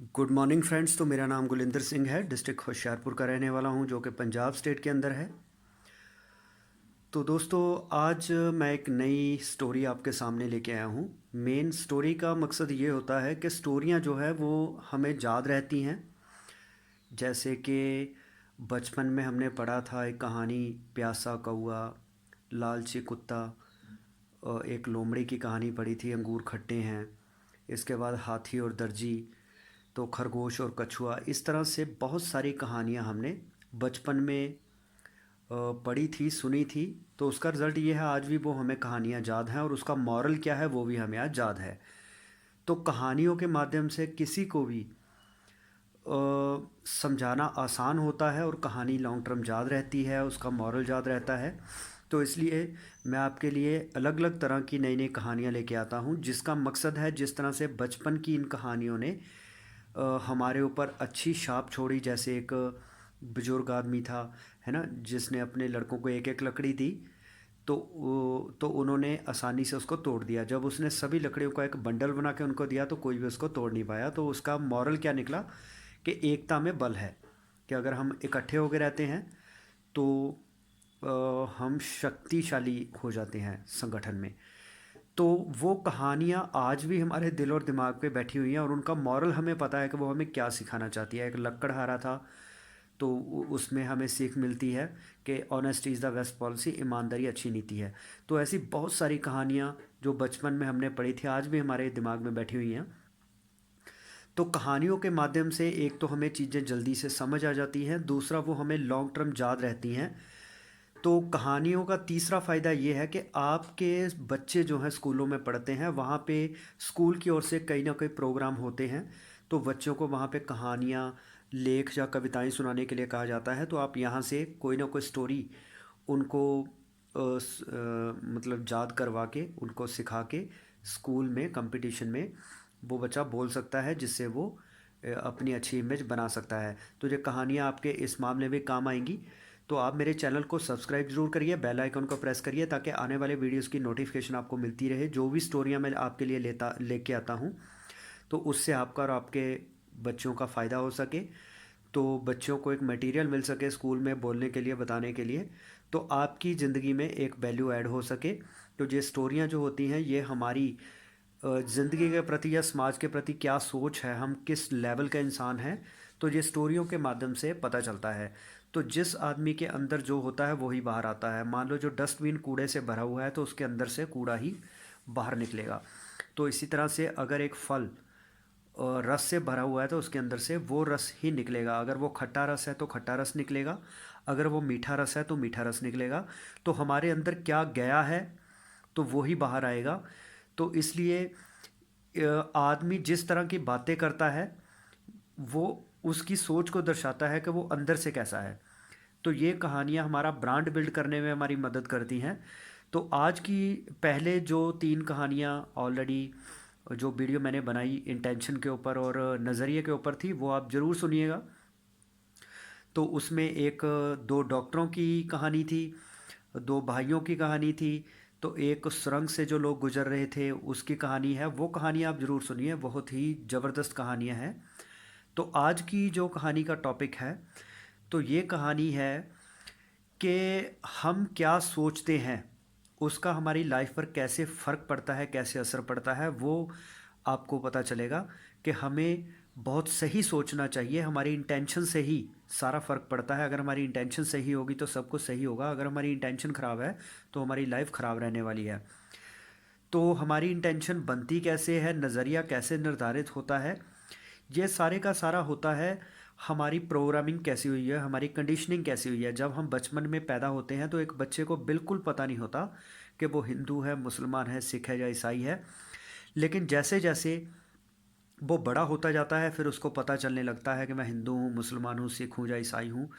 Good morning friends. तो मेरा नाम गुलिंदर सिंह है, डिस्ट्रिक्ट होशियारपुर का रहने वाला हूं, जो कि पंजाब स्टेट के अंदर है। तो दोस्तों, आज मैं एक नई स्टोरी आपके सामने लेके आया हूं। मेन स्टोरी का मकसद ये होता है कि स्टोरियां जो है वो हमें याद रहती हैं। जैसे कि बचपन में हमने पढ़ा था एक कहानी, प्यासा कौआ, लालची कुत्ता, एक लोमड़ी की कहानी पढ़ी थी, अंगूर खट्टे हैं। इसके बाद हाथी और दर्जी, तो खरगोश और कछुआ। इस तरह से बहुत सारी कहानियाँ हमने बचपन में पढ़ी थी, सुनी थी। तो उसका रिज़ल्ट ये है, आज भी वो हमें कहानियाँ याद हैं और उसका मॉरल क्या है वो भी हमें आज याद है। तो कहानियों के माध्यम से किसी को भी समझाना आसान होता है और कहानी लॉन्ग टर्म याद रहती है, उसका मॉरल याद रहता है। तो इसलिए मैं आपके लिए अलग अलग तरह की नई नई कहानियाँ लेके आता हूँ, जिसका मकसद है जिस तरह से बचपन की इन कहानियों ने हमारे ऊपर अच्छी छाप छोड़ी। जैसे एक बुजुर्ग आदमी था, है ना, जिसने अपने लड़कों को एक एक लकड़ी दी। तो उन्होंने आसानी से उसको तोड़ दिया। जब उसने सभी लकड़ियों का एक बंडल बना के उनको दिया तो कोई भी उसको तोड़ नहीं पाया। तो उसका मॉरल क्या निकला कि एकता में बल है, कि अगर हम इकट्ठे होकर रहते हैं तो हम शक्तिशाली हो जाते हैं संगठन में। तो वो कहानियाँ आज भी हमारे दिल और दिमाग पे बैठी हुई हैं और उनका मॉरल हमें पता है कि वो हमें क्या सिखाना चाहती है। एक लक्कड़हारा था, तो उसमें हमें सीख मिलती है कि honesty is the best policy, ईमानदारी अच्छी नीति है। तो ऐसी बहुत सारी कहानियाँ जो बचपन में हमने पढ़ी थी आज भी हमारे दिमाग में बैठी हुई हैं। तो कहानियों के माध्यम से एक तो हमें चीज़ें जल्दी से समझ आ जाती हैं, दूसरा वो हमें लॉन्ग टर्म याद रहती हैं। तो कहानियों का तीसरा फ़ायदा ये है कि आपके बच्चे जो हैं स्कूलों में पढ़ते हैं, वहाँ पे स्कूल की ओर से कहीं ना कहीं प्रोग्राम होते हैं। तो बच्चों को वहाँ पे कहानियाँ, लेख या कविताएं सुनाने के लिए कहा जाता है। तो आप यहाँ से कोई ना कोई स्टोरी उनको मतलब याद करवा के, उनको सिखा के स्कूल में कंपटीशन में वो बच्चा बोल सकता है, जिससे वो अपनी अच्छी इमेज बना सकता है। तो ये कहानियाँ आपके इस मामले में काम आएंगी। तो आप मेरे चैनल को सब्सक्राइब ज़रूर करिए, बेल आइकन को प्रेस करिए, ताकि आने वाले वीडियोस की नोटिफिकेशन आपको मिलती रहे। जो भी स्टोरियाँ मैं आपके लिए लेके आता हूँ, तो उससे आपका और आपके बच्चों का फ़ायदा हो सके। तो बच्चों को एक मटेरियल मिल सके स्कूल में बोलने के लिए, बताने के लिए, तो आपकी ज़िंदगी में एक वैल्यू ऐड हो सके। तो ये स्टोरियाँ जो होती हैं ये हमारी ज़िंदगी के प्रति या समाज के प्रति क्या सोच है, हम किस लेवल का इंसान हैं, तो ये स्टोरियों के माध्यम से पता चलता है। तो जिस आदमी के अंदर जो होता है वही बाहर आता है। मान लो जो डस्टबिन कूड़े से भरा हुआ है तो उसके अंदर से कूड़ा ही बाहर निकलेगा। तो इसी तरह से अगर एक फल रस से भरा हुआ है तो उसके अंदर से वो रस ही निकलेगा। अगर वो खट्टा रस है तो खट्टा रस निकलेगा, अगर वो मीठा रस है तो मीठा रस निकलेगा। तो हमारे अंदर क्या गया है तो वो ही बाहर आएगा। तो इसलिए आदमी जिस तरह की बातें करता है वो उसकी सोच को दर्शाता है कि वो अंदर से कैसा है। तो ये कहानियाँ हमारा ब्रांड बिल्ड करने में हमारी मदद करती हैं। तो आज की पहले जो 3 कहानियाँ ऑलरेडी जो वीडियो मैंने बनाई इंटेंशन के ऊपर और नज़रिए के ऊपर थी, वो आप ज़रूर सुनिएगा। तो उसमें एक 2 डॉक्टरों की कहानी थी, 2 भाइयों की कहानी थी, तो एक सुरंग से जो लोग गुजर रहे थे उसकी कहानी है। वो कहानी आप ज़रूर सुनिए, बहुत ही ज़बरदस्त कहानियाँ हैं। तो आज की जो कहानी का टॉपिक है, तो ये कहानी है कि हम क्या सोचते हैं उसका हमारी लाइफ पर कैसे फ़र्क पड़ता है, कैसे असर पड़ता है, वो आपको पता चलेगा। कि हमें बहुत सही सोचना चाहिए, हमारी इंटेंशन से ही सारा फ़र्क पड़ता है। अगर हमारी इंटेंशन सही होगी तो सब कुछ सही होगा, अगर हमारी इंटेंशन ख़राब है तो हमारी लाइफ ख़राब रहने वाली है। तो हमारी इंटेंशन बनती कैसे है, नज़रिया कैसे निर्धारित होता है, ये सारे का सारा होता है हमारी प्रोग्रामिंग कैसी हुई है, हमारी कंडीशनिंग कैसी हुई है। जब हम बचपन में पैदा होते हैं तो एक बच्चे को बिल्कुल पता नहीं होता कि वो हिंदू है, मुसलमान है, सिख है या ईसाई है। लेकिन जैसे जैसे वो बड़ा होता जाता है फिर उसको पता चलने लगता है कि मैं हिंदू हूँ, मुसलमान हूँ, सिख हूँ या ईसाई हूँ।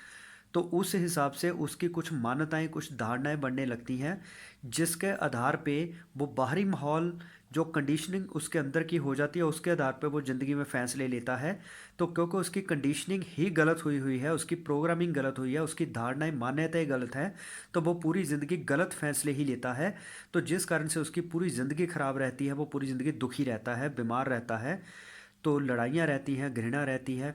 तो उस हिसाब से उसकी कुछ मान्यताएं, कुछ धारणाएं बनने लगती हैं, जिसके आधार पे वो बाहरी माहौल, जो कंडीशनिंग उसके अंदर की हो जाती है, उसके आधार पे वो ज़िंदगी में फ़ैसले लेता है। तो क्योंकि उसकी कंडीशनिंग ही गलत हुई हुई है, उसकी प्रोग्रामिंग गलत हुई है, उसकी धारणाएं, मान्यताएं गलत हैं, तो वो पूरी ज़िंदगी गलत फैसले ही लेता है। तो जिस कारण से उसकी पूरी ज़िंदगी ख़राब रहती है, वो पूरी ज़िंदगी दुखी रहता है, बीमार रहता है। तो लड़ाइयाँ रहती हैं, घृणा रहती है।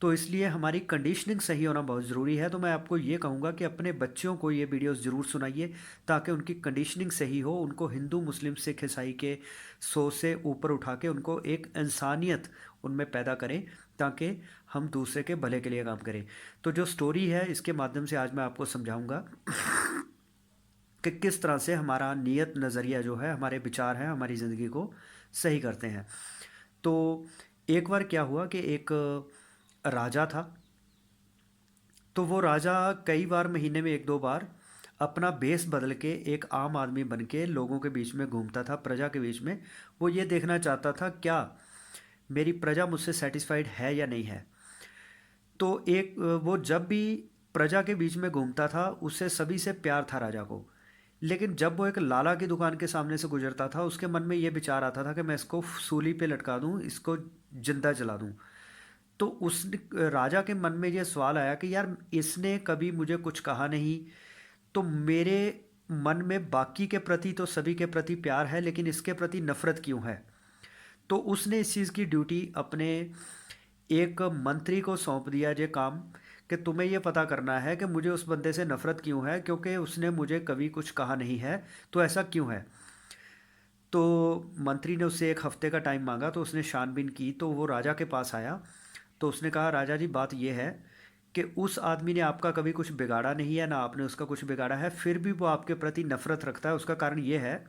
तो इसलिए हमारी कंडीशनिंग सही होना बहुत ज़रूरी है। तो मैं आपको ये कहूँगा कि अपने बच्चों को ये वीडियोस ज़रूर सुनाइए, ताकि उनकी कंडीशनिंग सही हो, उनको हिंदू, मुस्लिम, सिख, ईसाई के सोच से ऊपर उठा के उनको एक इंसानियत उनमें पैदा करें, ताकि हम दूसरे के भले के लिए काम करें। तो जो स्टोरी है, इसके माध्यम से आज मैं आपको समझाऊंगा कि किस तरह से हमारा नियत नज़रिया जो है, हमारे विचार हैं, हमारी ज़िंदगी को सही करते हैं। तो एक बार क्या हुआ कि एक राजा था। तो वो राजा कई बार, महीने में एक दो बार, अपना भेष बदल के एक आम आदमी बन के लोगों के बीच में घूमता था, प्रजा के बीच में। वो ये देखना चाहता था क्या मेरी प्रजा मुझसे सेटिस्फाइड है या नहीं है। तो एक वो जब भी प्रजा के बीच में घूमता था, उससे सभी से प्यार था राजा को। लेकिन जब वो एक लाला की दुकान के सामने से गुजरता था, उसके मन में ये विचार आता था कि मैं इसको सूली पे लटका दूं, इसको जिंदा जला दूं। तो उस राजा के मन में ये सवाल आया कि यार, इसने कभी मुझे कुछ कहा नहीं, तो मेरे मन में बाकी के प्रति तो सभी के प्रति प्यार है, लेकिन इसके प्रति नफरत क्यों है। तो उसने इस चीज़ की ड्यूटी अपने एक मंत्री को सौंप दिया, ये काम, कि तुम्हें ये पता करना है कि मुझे उस बंदे से नफरत क्यों है, क्योंकि उसने मुझे कभी कुछ कहा नहीं है, तो ऐसा क्यों है। तो मंत्री ने उससे एक हफ्ते का टाइम मांगा, तो उसने छानबीन की, तो वो राजा के पास आया। तो उसने कहा, राजा जी, बात यह है कि उस आदमी ने आपका कभी कुछ बिगाड़ा नहीं है, ना आपने उसका कुछ बिगाड़ा है, फिर भी वो आपके प्रति नफरत रखता है। उसका कारण ये है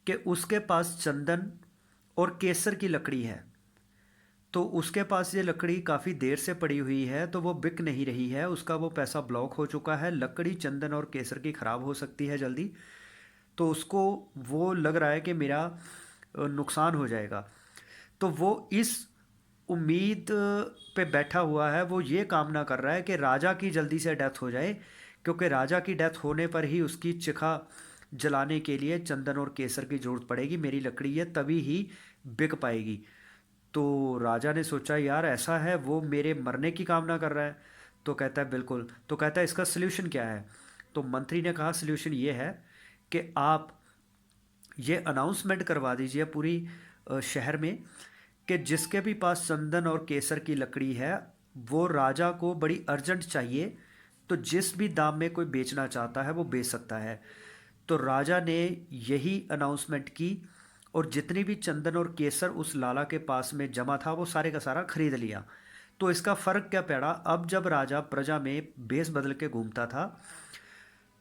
कि उसके पास चंदन और केसर की लकड़ी है। तो उसके पास ये लकड़ी काफ़ी देर से पड़ी हुई है, तो वो बिक नहीं रही है, उसका वो पैसा ब्लॉक हो चुका है। लकड़ी चंदन और केसर की ख़राब हो सकती है जल्दी। तो उसको वो लग रहा है कि मेरा नुकसान हो जाएगा। तो वो इस उम्मीद पे बैठा हुआ है, वो ये कामना कर रहा है कि राजा की जल्दी से डेथ हो जाए, क्योंकि राजा की डेथ होने पर ही उसकी चिखा जलाने के लिए चंदन और केसर की ज़रूरत पड़ेगी, मेरी लकड़ी है, तभी ही बिक पाएगी। तो राजा ने सोचा, यार ऐसा है, वो मेरे मरने की कामना कर रहा है। तो कहता है बिल्कुल। तो कहता है इसका सल्यूशन क्या है। तो मंत्री ने कहा, सल्यूशन ये है कि आप ये अनाउंसमेंट करवा दीजिए पूरी शहर में कि जिसके भी पास चंदन और केसर की लकड़ी है, वो राजा को बड़ी अर्जेंट चाहिए, तो जिस भी दाम में कोई बेचना चाहता है वो बेच सकता है। तो राजा ने यही अनाउंसमेंट की, और जितनी भी चंदन और केसर उस लाला के पास में जमा था, वो सारे का सारा खरीद लिया। तो इसका फ़र्क क्या पड़ा, अब जब राजा प्रजा में भेष बदल के घूमता था,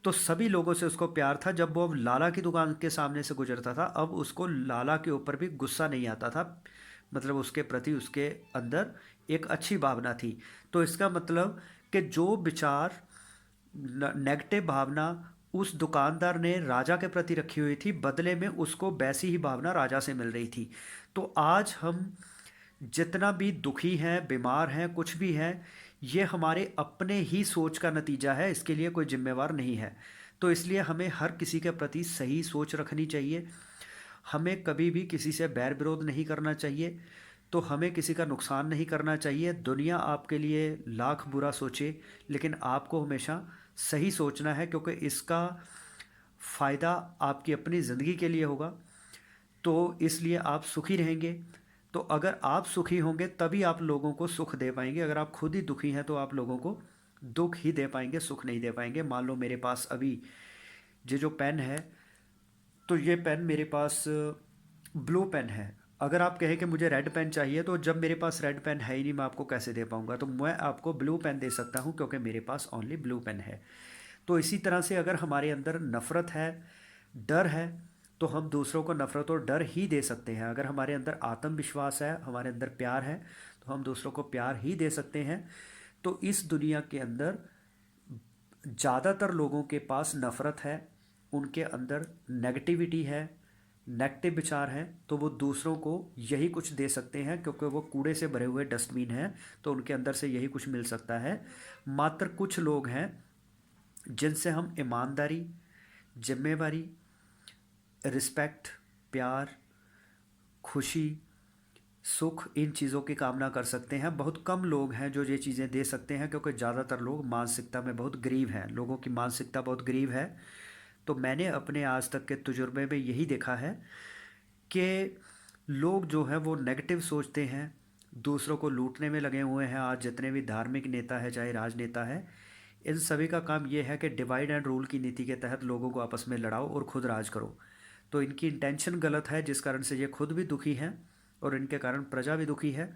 तो सभी लोगों से उसको प्यार था। जब वो लाला की दुकान के सामने से गुजरता था, अब उसको लाला के ऊपर भी गुस्सा नहीं आता था, मतलब उसके प्रति उसके अंदर एक अच्छी भावना थी। तो इसका मतलब कि जो विचार, नेगेटिव भावना उस दुकानदार ने राजा के प्रति रखी हुई थी, बदले में उसको वैसी ही भावना राजा से मिल रही थी। तो आज हम जितना भी दुखी हैं, बीमार हैं, कुछ भी हैं, ये हमारे अपने ही सोच का नतीजा है, इसके लिए कोई जिम्मेवार नहीं है। तो इसलिए हमें हर किसी के प्रति सही सोच रखनी चाहिए। हमें कभी भी किसी से बैर विरोध नहीं करना चाहिए। तो हमें किसी का नुकसान नहीं करना चाहिए। दुनिया आपके लिए लाख बुरा सोचे, लेकिन आपको हमेशा सही सोचना है, क्योंकि इसका फ़ायदा आपकी अपनी ज़िंदगी के लिए होगा। तो इसलिए आप सुखी रहेंगे। तो अगर आप सुखी होंगे तभी आप लोगों को सुख दे पाएंगे। अगर आप खुद ही दुखी हैं तो आप लोगों को दुख ही दे पाएंगे, सुख नहीं दे पाएंगे। मान लो मेरे पास अभी ये जो पेन है, तो ये पेन मेरे पास ब्लू पेन है। अगर आप कहें कि मुझे रेड पेन चाहिए, तो जब मेरे पास रेड पेन है ही नहीं, मैं आपको कैसे दे पाऊंगा। तो मैं आपको ब्लू पेन दे सकता हूं, क्योंकि मेरे पास ओनली ब्लू पेन है। तो इसी तरह से अगर हमारे अंदर नफ़रत है, डर है, तो हम दूसरों को नफ़रत और डर ही दे सकते हैं। अगर हमारे अंदर आत्मविश्वास है, हमारे अंदर प्यार है, तो हम दूसरों को प्यार ही दे सकते हैं। तो इस दुनिया के अंदर ज़्यादातर लोगों के पास नफ़रत है, उनके अंदर नेगेटिविटी है, नेगेटिव विचार हैं, तो वो दूसरों को यही कुछ दे सकते हैं, क्योंकि वो कूड़े से भरे हुए डस्टबिन हैं, तो उनके अंदर से यही कुछ मिल सकता है। मात्र कुछ लोग हैं जिनसे हम ईमानदारी, जिम्मेवारी, रिस्पेक्ट, प्यार, खुशी, सुख, इन चीज़ों की कामना कर सकते हैं। बहुत कम लोग हैं जो ये चीज़ें दे सकते हैं, क्योंकि ज़्यादातर लोग मानसिकता में बहुत गरीब हैं, लोगों की मानसिकता बहुत गरीब है। तो मैंने अपने आज तक के तजुर्बे में यही देखा है कि लोग जो है वो नेगेटिव सोचते हैं, दूसरों को लूटने में लगे हुए हैं। आज जितने भी धार्मिक नेता है, चाहे राजनेता है, इन सभी का काम ये है कि डिवाइड एंड रूल की नीति के तहत लोगों को आपस में लड़ाओ और खुद राज करो। तो इनकी इंटेंशन गलत है, जिस कारण से ये खुद भी दुखी हैं और इनके कारण प्रजा भी दुखी है।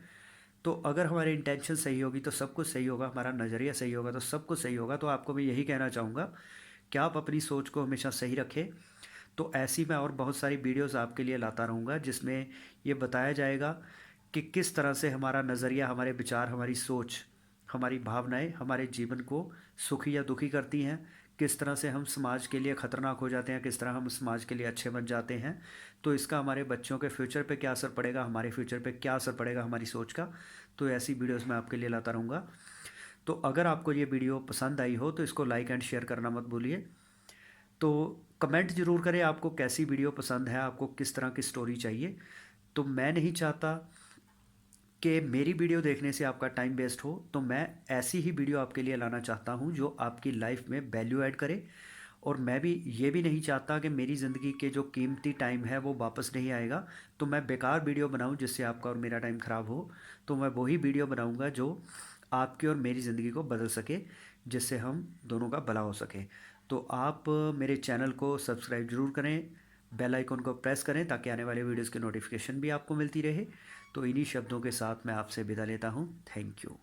तो अगर हमारी इंटेंशन सही होगी तो सब कुछ सही होगा, हमारा नज़रिया सही होगा तो सब कुछ सही होगा। तो आपको मैं यही कहना चाहूँगा कि आप अपनी सोच को हमेशा सही रखें। तो ऐसी मैं और बहुत सारी वीडियोस आपके लिए लाता रहूँगा, जिसमें ये बताया जाएगा कि किस तरह से हमारा नज़रिया, हमारे विचार, हमारी सोच, हमारी भावनाएं हमारे जीवन को सुखी या दुखी करती हैं। किस तरह से हम समाज के लिए ख़तरनाक हो जाते हैं, किस तरह हम समाज के लिए अच्छे बन जाते हैं। तो इसका हमारे बच्चों के फ्यूचर पे क्या असर पड़ेगा, हमारे फ्यूचर पे क्या असर पड़ेगा हमारी सोच का। तो ऐसी वीडियोस मैं आपके लिए लाता रहूँगा। तो अगर आपको ये वीडियो पसंद आई हो तो इसको लाइक एंड शेयर करना मत भूलिए। तो कमेंट ज़रूर करें आपको कैसी वीडियो पसंद है, आपको किस तरह की स्टोरी चाहिए। तो मैं नहीं चाहता कि मेरी वीडियो देखने से आपका टाइम वेस्ट हो, तो मैं ऐसी ही वीडियो आपके लिए लाना चाहता हूँ जो आपकी लाइफ में वैल्यू ऐड करे। और मैं भी ये भी नहीं चाहता कि मेरी ज़िंदगी के जो कीमती टाइम है वो वापस नहीं आएगा, तो मैं बेकार वीडियो बनाऊँ जिससे आपका और मेरा टाइम ख़राब हो। तो मैं वही वीडियो बनाऊँगा जो आपकी और मेरी ज़िंदगी को बदल सके, जिससे हम दोनों का भला हो सके। तो आप मेरे चैनल को सब्सक्राइब ज़रूर करें, बेल आइकन को प्रेस करें ताकि आने वाले वीडियोज़ की नोटिफिकेशन भी आपको मिलती रहे। तो इन्हीं शब्दों के साथ मैं आपसे विदा लेता हूँ। Thank you.